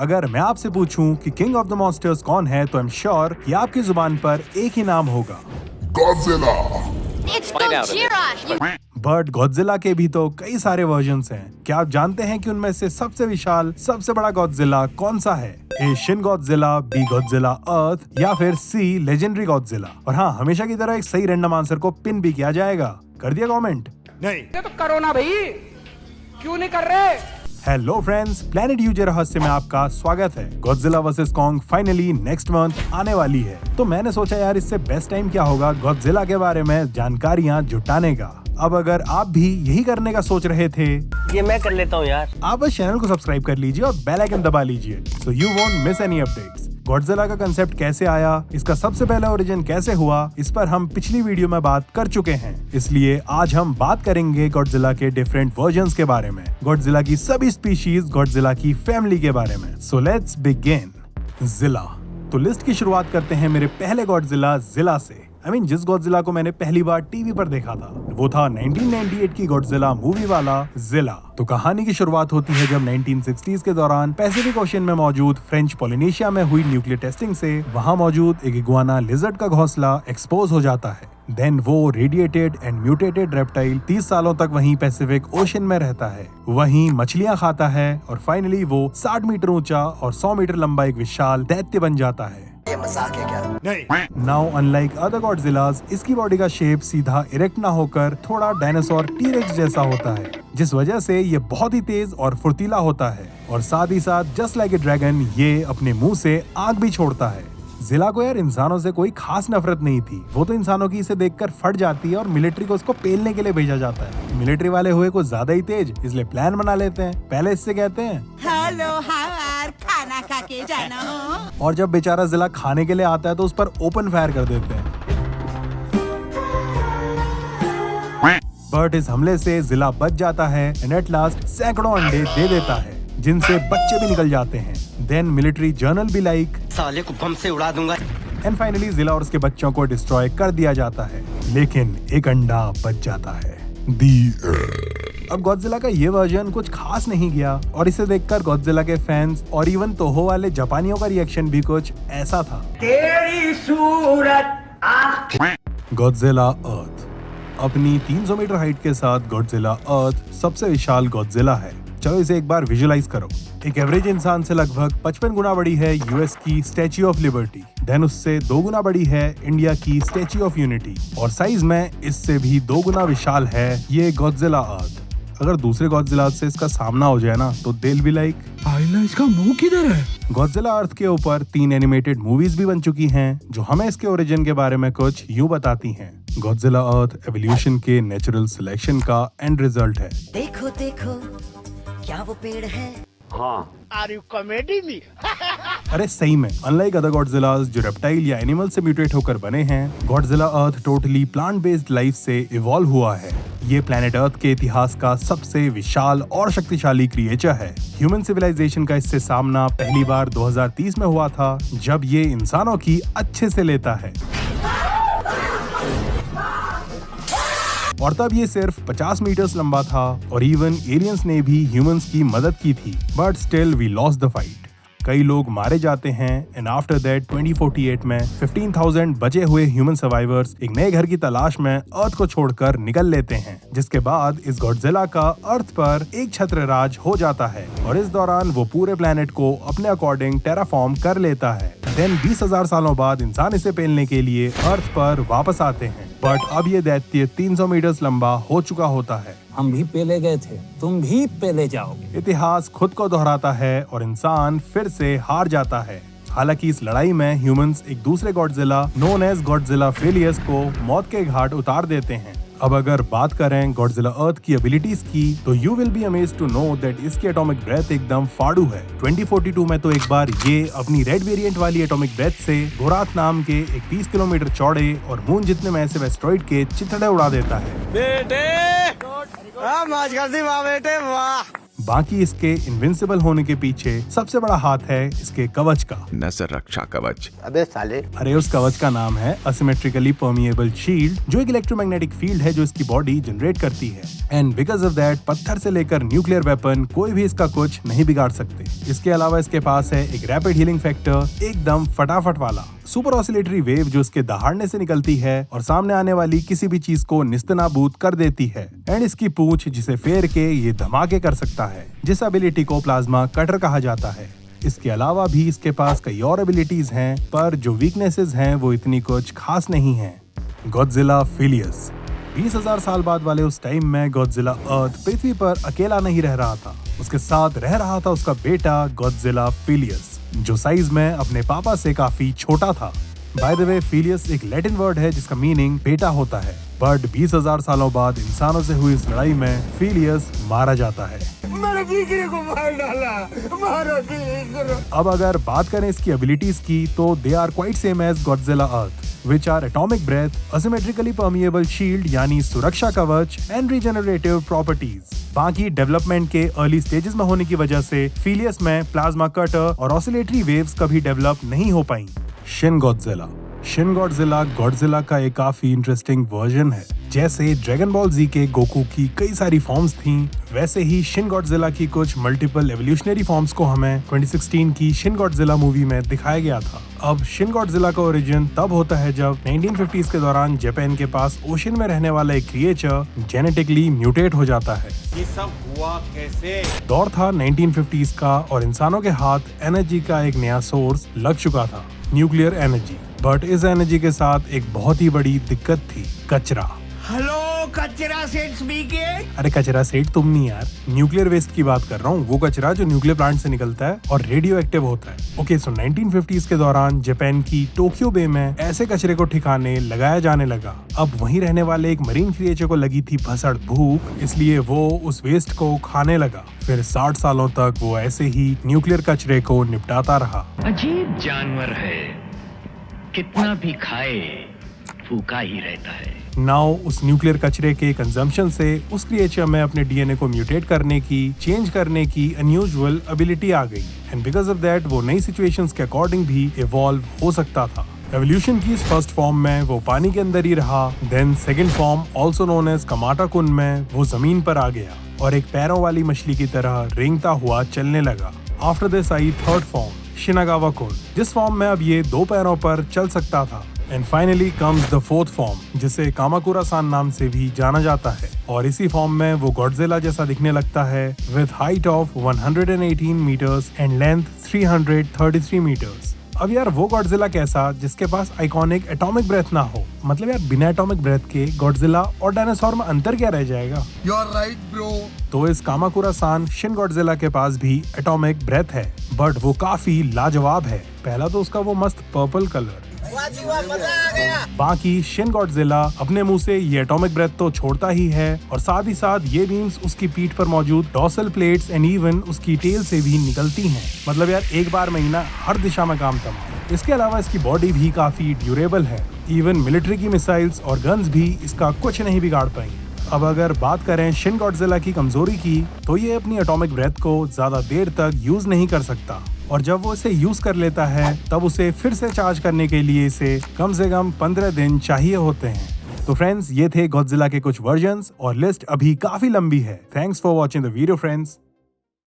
अगर मैं आपसे पूछूं कि किंग ऑफ द मॉन्स्टर्स कौन है तो आई एम श्योर कि आपकी जुबान पर एक ही नाम होगा, Godzilla. It's Gojira! But Godzilla के भी तो कई सारे वर्जन्स हैं। क्या आप जानते हैं कि उनमें से सबसे विशाल, सबसे बड़ा गॉडजिला कौन सा है? ए शिन गॉडजिला, बी गॉडजिला अर्थ या फिर सी लेजेंडरी गॉडजिला? और हाँ, हमेशा की तरह एक सही रैंडम आंसर को पिन भी किया जाएगा। कर दिया कमेंट? नहीं ये तो करो ना भाई, क्यों नहीं कर रहे? हेलो फ्रेंड्स, प्लेनेट यूजे रहस्य में आपका स्वागत है। Godzilla versus Kong finally next month आने वाली है, तो मैंने सोचा यार इससे बेस्ट टाइम क्या होगा गॉडजिला के बारे में जानकारियां जुटाने का। अब अगर आप भी यही करने का सोच रहे थे, ये मैं कर लेता हूँ यार। आप बस चैनल को सब्सक्राइब कर लीजिए और बेल आइकन दबा लीजिए, so you won't miss any updates. Godzilla का कंसेप्ट कैसे आया, इसका सबसे पहला ओरिजिन कैसे हुआ, इस पर हम पिछली वीडियो में बात कर चुके हैं। इसलिए आज हम बात करेंगे गॉडजिला के डिफरेंट वर्जन्स के बारे में, गॉडजिला की सभी स्पीशीज, गॉडजिला की फैमिली के बारे में। So let's begin. जिला। तो लिस्ट की शुरुआत करते हैं मेरे पहले गॉडजिला जिला से। जिस गॉडजिला को मैंने पहली बार टीवी पर देखा था वो था 1998 की गॉडजिला मूवी वाला जिला। तो कहानी की शुरुआत होती है जब 1960s के दौरान पैसिफिक ओशन में मौजूद फ्रेंच पोलिनेशिया में हुई न्यूक्लियर टेस्टिंग से वहां मौजूद एक इगुआना लिजर्ड का घोंसला एक्सपोज हो जाता है। देन वो रेडिएटेड एंड म्यूटेटेड रेप्टाइल 30 सालों तक वहीं पैसिफिक ओशन में रहता है, वहीं मछलियां खाता है और फाइनली वो 60 मीटर ऊंचा और 100 मीटर लंबा एक विशाल दैत्य बन जाता है। ये मजाक है क्या? नहीं। नाउ अनलाइक अदर गॉडजिलास, इसकी बॉडी का शेप सीधा इरेक्ट ना होकर थोड़ा डायनासोर टी-रेक्स जैसा होता है, जिस वजह से ये बहुत ही तेज और फुर्तीला होता है और साथ ही साथ जस्ट लाइक ए ड्रैगन ये अपने मुंह से आग भी छोड़ता है। जिला को यार इंसानों से कोई खास नफरत नहीं थी, वो तो इंसानों की इसे देखकर फट जाती है और मिलिट्री को उसको पेलने के लिए भेजा जाता है। मिलिट्री वाले हुए कुछ ज्यादा ही तेज, इसलिए प्लान बना लेते हैं। पहले इससे कहते हैं हेलो हार, खाना खा के जाना हो। और जब बेचारा जिला खाने के लिए आता है तो उस पर ओपन फायर कर देते हैं। बट इस हमले से जिला बच जाता है एंड एट लास्ट सैकड़ों अंडे दे देता है, जिनसे बच्चे भी निकल जाते हैं। देन मिलिट्री जर्नल भी लाइक साले को बम से उड़ा दूंगा। एंड फाइनली जिला और उसके बच्चों को डिस्ट्रॉय कर दिया जाता है, लेकिन एक अंडा बच जाता है। अब गॉडजिला का ये वर्जन कुछ खास नहीं गया और इसे देखकर गॉडजिला के फैंस और इवन तोहो वाले जापानियों का रिएक्शन भी कुछ ऐसा था। तेरी सूरत गॉडजिला अर्थ। अपनी 300 मीटर हाइट के साथ गॉडजिला अर्थ सबसे विशाल गॉडजिला है। चलो इसे एक बार विजुअलाइज करो। एक एवरेज इंसान से लगभग 55 गुना बड़ी है यूएस की स्टैच्यू ऑफ लिबर्टी, देन उससे 2 गुना बड़ी है इंडिया की स्टैच्यू ऑफ यूनिटी और साइज में इससे भी 2 गुना विशाल है ये गॉडजिला अर्थ। अगर दूसरे गॉडजिला से इसका सामना हो जाए ना तो दिल भी लाइक इसका मुंह किधर है? गॉडजिला अर्थ के ऊपर 3 एनिमेटेड मूवीज भी बन चुकी हैं जो हमें इसके ओरिजिन के बारे में कुछ यूं बताती हैं। गॉडजिला अर्थ एवोल्यूशन के नेचुरल सिलेक्शन का एंड रिजल्ट है। देखो देखो क्या वो पेड़ है? अरे सही में, अनलाइक अदर गॉडजिलास जो रेप्टाइल या एनिमल से म्यूटेट होकर बने हैं, गॉडजिला अर्थ टोटली प्लांट बेस्ड लाइफ से इवॉल्व हुआ है। ये प्लेनेट अर्थ के इतिहास का सबसे विशाल और शक्तिशाली क्रिएचर है। ह्यूमन सिविलाइजेशन का इससे सामना पहली बार 2030 में हुआ था, जब ये इंसानों की अच्छे से लेता है और तब ये सिर्फ 50 मीटर्स लंबा था और इवन एलियंस ने भी ह्यूमंस की मदद की थी, but still we lost the fight. कई लोग मारे जाते हैं एंड आफ्टर दैट 2048 में 15,000 बचे हुए ह्यूमन सर्वाइवर्स एक नए घर की तलाश में अर्थ को छोड़कर निकल लेते हैं, जिसके बाद इस गॉडजिला का अर्थ पर एक छत्र राज हो जाता है और इस दौरान वो पूरे प्लेनेट को अपने अकॉर्डिंग टेराफॉर्म कर लेता है। देन 20,000 सालों बाद इंसान इसे पेलने के लिए अर्थ पर वापस आते हैं, बट अब ये दैत्य 300 मीटर्स लंबा हो चुका होता है। हम भी पेले गए थे, तुम भी पेले जाओगे। इतिहास खुद को दोहराता है और इंसान फिर से हार जाता है। हालांकि इस लड़ाई में ह्यूमंस एक दूसरे Godzilla known as Godzilla Filius को मौत के घाट उतार देते हैं। अब अगर बात करें गॉडजिला अर्थ की एबिलिटीज की तो you will be amazed to know that इसकी एटॉमिक ब्रेथ एकदम फाड़ू है। 2042 में तो एक बार ये अपनी रेड वेरिएंट वाली एटॉमिक ब्रेथ से गोराथ नाम के एक 30 किलोमीटर चौड़े और मून जितने मैसिव एस्टेरॉइड के चिथड़े उड़ा देता है। बेटे, मौज कर दी वाह बेटे वाह। बाकी इसके इनविंसिबल होने के पीछे सबसे बड़ा हाथ है इसके कवच का। नजर रक्षा कवच। अबे साले। अरे उस कवच का नाम है असिमेट्रिकली परमिएबल शील्ड, जो एक इलेक्ट्रोमैग्नेटिक फील्ड है जो इसकी बॉडी जनरेट करती है। एंड बिकॉज ऑफ दैट पत्थर से लेकर न्यूक्लियर वेपन कोई भी इसका कुछ नहीं बिगाड़ सकते। इसके अलावा इसके पास है एक रैपिड हीलिंग फैक्टर, एकदम फटाफट वाला सुपर ऑसिलेटरी वेव जो इसके दहाड़ने से निकलती है और सामने आने वाली किसी भी चीज को निस्तनाबूद कर देती है। एंड इसकी पूंछ जिसे फेर के ये धमाके कर सकता है, जिस एबिलिटी को प्लाज्मा कटर कहा जाता है। इसके अलावा भी इसके पास कई और एबिलिटीज हैं, पर जो वीकनेसेस हैं वो इतनी कुछ खास नहीं है। Godzilla Phileas. 20,000 साल बाद वाले उस टाइम में गॉडजिला अर्थ पृथ्वी पर अकेला नहीं रह रहा था, उसके साथ रह रहा था उसका बेटा गॉडजिला फिलियस, जो साइज में अपने पापा से काफी छोटा था। बाय द वे, फिलियस एक लैटिन वर्ड है जिसका मीनिंग बेटा होता है। बट 20,000 सालों बाद इंसानों से हुई इस लड़ाई में फिलियस मारा जाता है। मेरे दीकरे को मार डाला, मारो दीकरे। अब अगर बात करें इसकी एबिलिटीज की, तो they are quite same as Godzilla Earth, which are atomic breath, asymmetrically permeable shield यानी सुरक्षा कवच and regenerative properties। बाकी डेवलपमेंट के अर्ली स्टेजेस में होने की वजह से फिलियस में प्लाज्मा कटर और ऑसिलेटरी वेव्स कभी डेवलप नहीं हो पाई। Shin Godzilla. Shin Godzilla Godzilla का एक काफी इंटरेस्टिंग वर्जन है। जैसे ड्रैगन बॉल जी के गोकू की कई सारी फॉर्म्स थीं, वैसे ही शिन गॉडजिला की कुछ मल्टीपल एवोल्यूशनरी फॉर्म्स को हमें 2016 की शिन गॉडजिला मूवी में दिखाया गया था। अब शिन गॉडजिला का ओरिजिन तब होता है जब 1950s के दौरान जापान के पास ओशन में रहने वाला एक क्रिएचर जेनेटिकली म्यूटेट हो जाता है। ये सब हुआ कैसे? दौर था 1950s का और इंसानों के हाथ एनर्जी का एक नया सोर्स लग चुका था, न्यूक्लियर एनर्जी। बट इस एनर्जी के साथ एक बहुत ही बड़ी दिक्कत थी, कचरा। हेलो कचरा सेठ स्पीकिंग। अरे कचरा सेठ तुम नहीं यार, न्यूक्लियर वेस्ट की बात कर रहा हूँ, वो कचरा जो न्यूक्लियर प्लांट से निकलता है और रेडियो एक्टिव होता है। ओके, सो 1950s के दौरान जापान की टोक्यो बे में ऐसे कचरे को ठिकाने लगाया जाने लगा। अब वहीं रहने वाले एक मरीन क्रिएचर को लगी थी भसड़ भूख, इसलिए वो उस वेस्ट को खाने लगा। फिर 60 सालों तक वो ऐसे ही न्यूक्लियर कचरे को निपटाता रहा। अजीब जानवर है, कितना भी खाए भूखा ही रहता है। नाउ उस न्यूक्लियर कचरे के कंजम्पशन से उस क्रिएचर में अपने डीएनए को म्यूटेट करने की, चेंज करने की अनयूजुअल एबिलिटी आ गई। एंड बिकॉज ऑफ दैट वो नई सिचुएशंस के अकॉर्डिंग भी इवॉल्व हो सकता था। एवोल्यूशन की इस फर्स्ट फॉर्म में वो पानी के अंदर ही रहा, then second form also known as Kamata kun में वो जमीन पर आ गया और एक पैरों वाली मछली की तरह रेंगता हुआ चलने लगा। After this I third form Shinagawa कुन, जिस फॉर्म में अब ये 2 पैरों पर चल सकता था। And finally comes the fourth form, जिसे कामाकुरा-सान नाम से भी जाना जाता है, और इसी फॉर्म में वो गॉडजिला जैसा दिखने लगता है, with height of 118 metres and length 333 metres. अब यार वो गॉडजिला कैसा जिसके पास आइकॉनिक एटॉमिक ब्रेथ ना हो? मतलब यार बिना एटॉमिक ब्रेथ के गॉडजिला और डायनासोर में अंतर क्या रह जाएगा? You are right bro. तो इस कामाकुरा-सान शिन गॉडजिला के पास भी एटॉमिक ब्रेथ है, बट वो काफी लाजवाब है। पहला तो उसका वो मस्त पर्पल कलर, बाकी शिन गॉडजिला अपने मुंह से ये एटॉमिक ब्रेथ तो छोड़ता ही है, और साथ ही साथ ये बीम्स उसकी पीठ पर मौजूद डॉर्सल प्लेट्स एंड इवन उसकी टेल से भी निकलती हैं। मतलब यार एक बार में ही ना हर दिशा में काम तमाम। इसके अलावा इसकी बॉडी भी काफी ड्यूरेबल है, इवन मिलिट्री की मिसाइल्स और गन्स भी इसका कुछ नहीं बिगाड़ पाएंगे। अब अगर बात करें शिन गॉडजिला की कमजोरी की, तो ये अपनी एटॉमिक ब्रेथ को ज्यादा देर तक यूज नहीं कर सकता, और जब वो इसे यूज कर लेता है तब उसे फिर से चार्ज करने के लिए इसे कम से कम 15 दिन चाहिए होते हैं। तो फ्रेंड्स, ये थे गॉडजिला के कुछ वर्जन्स, और लिस्ट अभी काफी लंबी है। Thanks for watching the video friends.